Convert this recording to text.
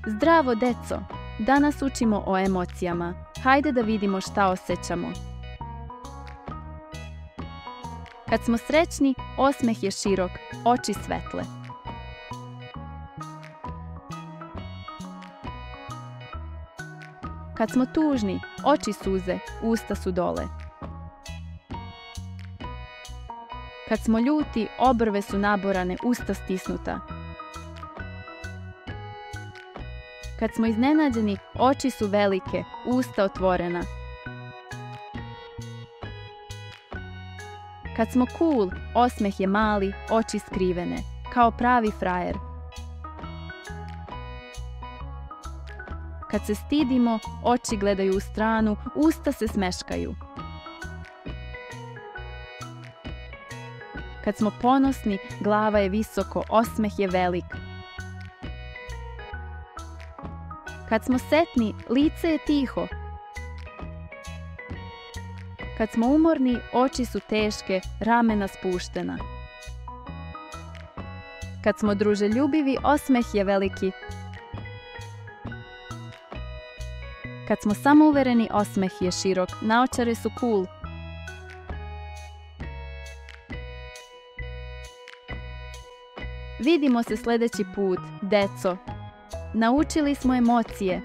Zdravo, deco! Danas učimo o emocijama. Hajde da vidimo šta osjećamo. Kad smo srećni, osmeh je širok, oči svetle. Kad smo tužni, oči suze, usta su dole. Kad smo ljuti, obrve su naborane, usta stisnuta. Kad smo iznenađeni, oči su velike, usta otvorena. Kad smo cool, osmeh je mali, oči skrivene, kao pravi frajer. Kad se stidimo, oči gledaju u stranu, usta se smeškaju. Kad smo ponosni, glava je visoko, osmeh je velik. Kad smo setni, lice je tiho. Kad smo umorni, oči su teške, ramena spuštena. Kad smo druželjubivi, osmeh je veliki. Kad smo samouvereni, osmeh je širok, naočare su cool. Vidimo se sljedeći put, deco. Naučili smo emocije,